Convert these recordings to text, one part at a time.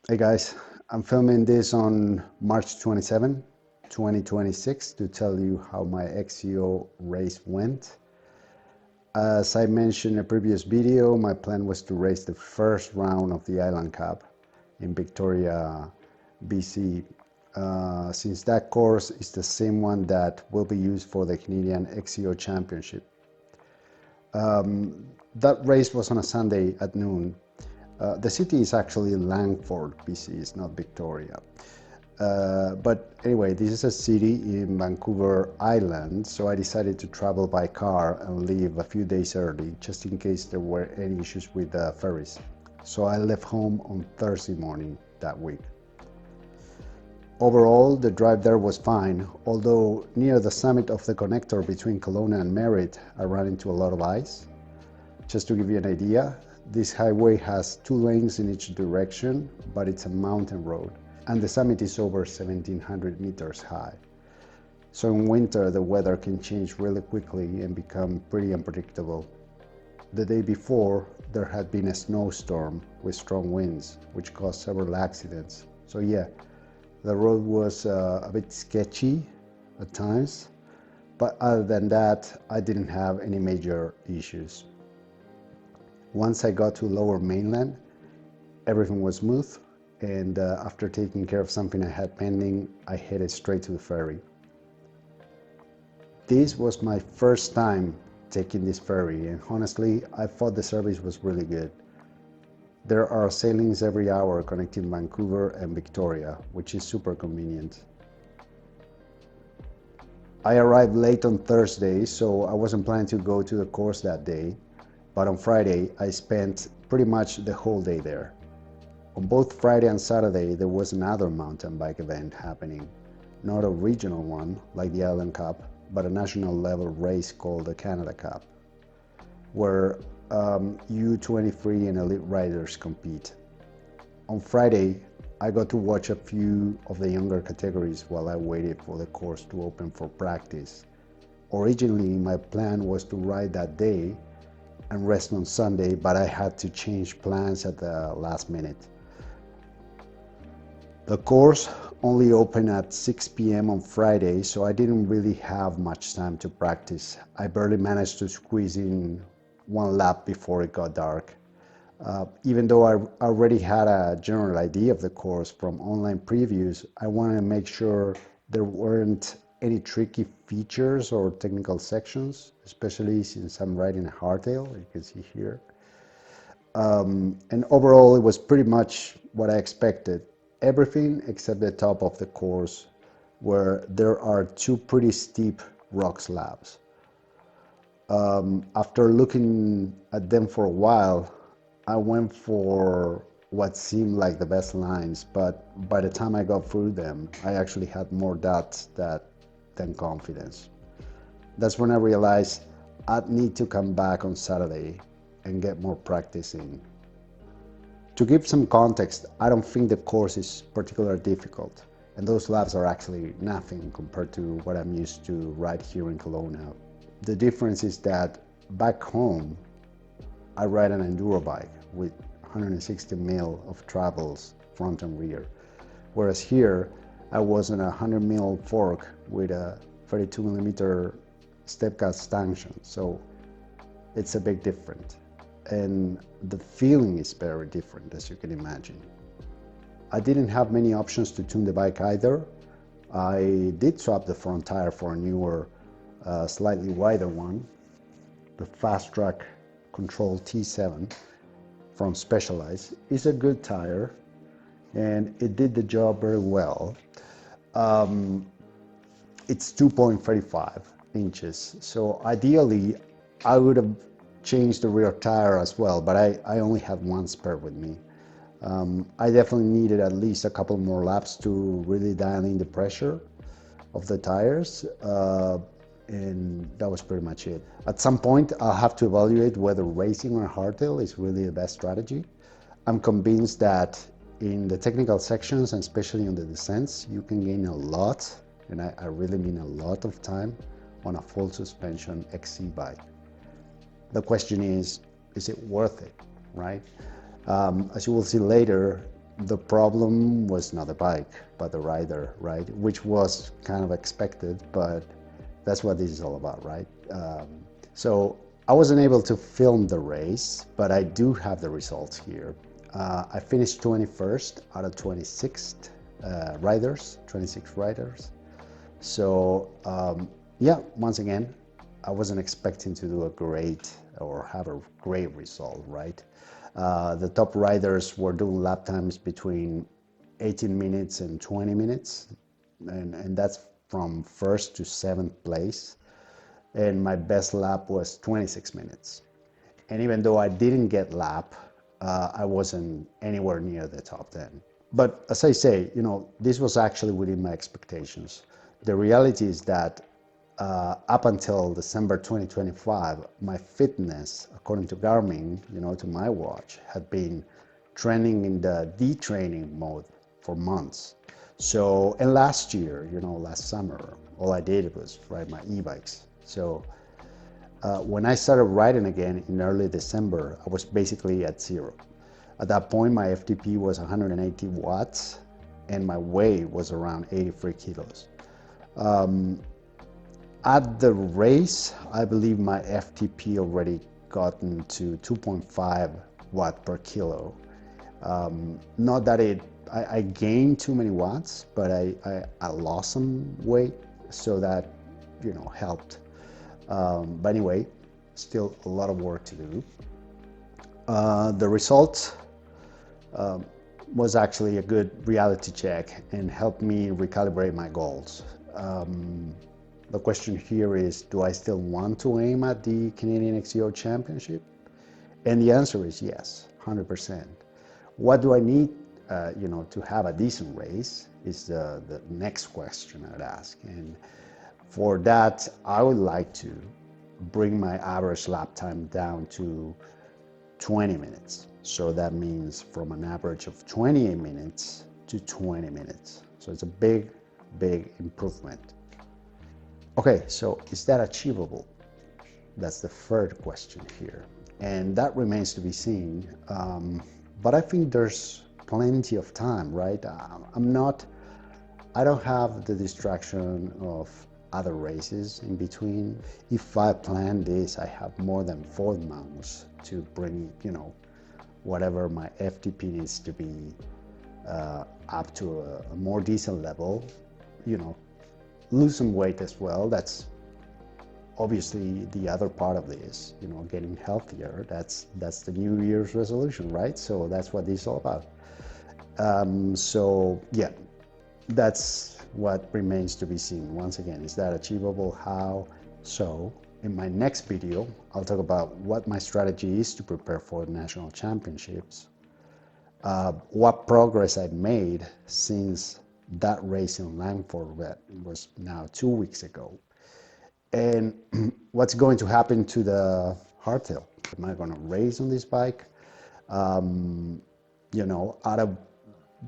Hey guys, I'm filming this on March 27, 2026 to tell you how my XCO race went. As I mentioned in a previous video, my plan was to race the first round of the Island Cup in Victoria, BC. Since that course is the same one that will be used for the Canadian XCO Championship. That race was on a Sunday at noon. The city is actually Langford, BC, it's not Victoria. But anyway, this is a city in Vancouver Island, so I decided to travel by car and leave a few days early, just in case there were any issues with the ferries. So I left home on Thursday morning that week. Overall, the drive there was fine, although near the summit of the connector between Kelowna and Merritt, I ran into a lot of ice. Just to give you an idea, this highway has 2 lanes in each direction, but it's a mountain road, and the summit is over 1,700 meters high. So in winter, the weather can change really quickly and become pretty unpredictable. The day before, there had been a snowstorm with strong winds, which caused several accidents. So yeah, the road was a bit sketchy at times, but other than that, I didn't have any major issues. Once I got to Lower Mainland, everything was smooth, and after taking care of something I had pending, I headed straight to the ferry. This was my first time taking this ferry, and honestly, I thought the service was really good. There are sailings every hour connecting Vancouver and Victoria, which is super convenient. I arrived late on Thursday, so I wasn't planning to go to the course that day, but on Friday, I spent pretty much the whole day there. On both Friday and Saturday, there was another mountain bike event happening. Not a regional one, like the Island Cup, but a national level race called the Canada Cup, where U23 and elite riders compete. On Friday, I got to watch a few of the younger categories while I waited for the course to open for practice. Originally, my plan was to ride that day and rest on Sunday, but I had to change plans at the last minute. The course only opened at 6 p.m. on Friday, so I didn't really have much time to practice. I barely managed to squeeze in one lap before it got dark. Even though I already had a general idea of the course from online previews, I wanted to make sure there weren't any tricky features or technical sections, especially since I'm riding a hardtail, you can see here. And overall, it was pretty much what I expected. Everything except the top of the course, where there are two pretty steep rock slabs. After looking at them for a while, I went for what seemed like the best lines, but by the time I got through them, I actually had more doubts than confidence. That's when I realized I'd need to come back on Saturday and get more practice in. To give some context, I don't think the course is particularly difficult, and those laps are actually nothing compared to what I'm used to right here in Kelowna. The difference is that back home, I ride an enduro bike with 160 mil of travels front and rear, whereas here I was on a 100 mil fork with a 32 millimeter step cut stanchion, so it's a big difference. And the feeling is very different, as you can imagine. I didn't have many options to tune the bike either. I did swap the front tire for a newer, slightly wider one, the Fast Track Control T7 from Specialized. It's a good tire, and it did the job very well. It's 2.35 inches, so ideally I would have changed the rear tire as well, but I only had one spare with me. I definitely needed at least a couple more laps to really dial in the pressure of the tires, and that was pretty much it. At some point, I'll have to evaluate whether racing on hardtail is really the best strategy. I'm convinced that in the technical sections, and especially on the descents, you can gain a lot, and I really mean a lot of time, on a full suspension XC bike. The question is it worth it, right? As you will see later, The problem was not the bike, but the rider, right? Which was kind of expected, but that's what this is all about, right? So I wasn't able to film the race, but I do have the results here. I finished 21st out of 26 riders, 26 riders. So yeah, once again, I wasn't expecting to do a great or have a great result, right? The top riders were doing lap times between 18 minutes and 20 minutes, and that's from first to seventh place. And my best lap was 26 minutes. And even though I didn't get lap, I wasn't anywhere near the top 10. But as I say, this was actually within my expectations. The reality is that up until December 2025, my fitness, according to Garmin, to my watch, had been trending in the detraining mode for months. So, and last year, last summer, all I did was ride my e-bikes. So when I started riding again in early December, I was basically at zero. At that point, my FTP was 180 watts and my weight was around 83 kilos. At the race, I believe my FTP already gotten to 2.5 watt per kilo. Not that I gained too many watts, but I lost some weight, so that, helped. But anyway, still a lot of work to do. The result was actually a good reality check and helped me recalibrate my goals. The question here is, do I still want to aim at the Canadian XCO Championship? And the answer is yes, 100%. What do I need, to have a decent race is the next question I'd ask. And for that, I would like to bring my average lap time down to 20 minutes. So that means from an average of 28 minutes to 20 minutes. So it's a big, big improvement. Okay, so is that achievable? That's the third question here. And that remains to be seen. But I think there's plenty of time, right? I don't have the distraction of other races in between. If I plan this, I have more than 4 months to bring, whatever my FTP needs to be up to a more decent level, lose some weight as well. That's obviously the other part of this, getting healthier. That's the New Year's resolution, right? So that's what this is all about. So yeah, that's what remains to be seen. Once again, is that achievable? How? So in my next video, I'll talk about what my strategy is to prepare for the national championships, what progress I've made since that race in Langford, that was now 2 weeks ago, and what's going to happen to the hardtail. Am I going to race on this bike? Out of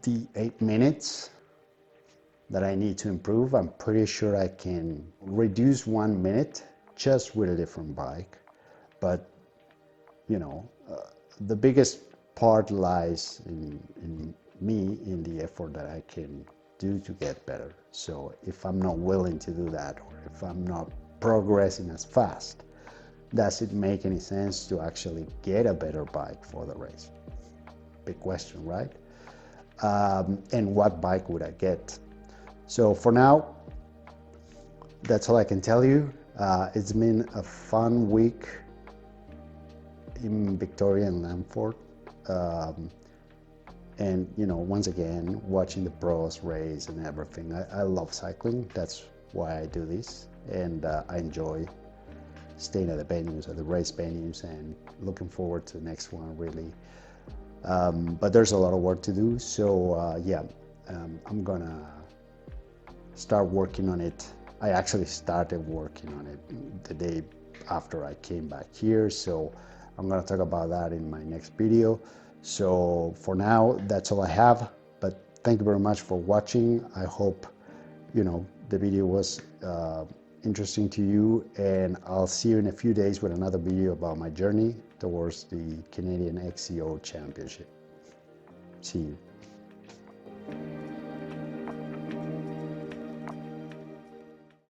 the 8 minutes that I need to improve, I'm pretty sure I can reduce 1 minute just with a different bike. But the biggest part lies in me, in the effort that I can do to get better. So if I'm not willing to do that, or if I'm not progressing as fast, does it make any sense to actually get a better bike for the race? Big question, right? And what bike would I get? So for now, that's all I can tell you. It's been a fun week in Victoria and Langford. And once again, watching the pros race and everything. I love cycling. That's why I do this. And I enjoy staying at the venues, at the race venues, and looking forward to the next one, really. But there's a lot of work to do. So yeah, I'm gonna start working on it. I actually started working on it the day after I came back here. So I'm gonna talk about that in my next video. So for now, that's all I have. But thank you very much for watching. I hope the video was interesting to you, and I'll see you in a few days with another video about my journey towards the Canadian XCO Championship. See you.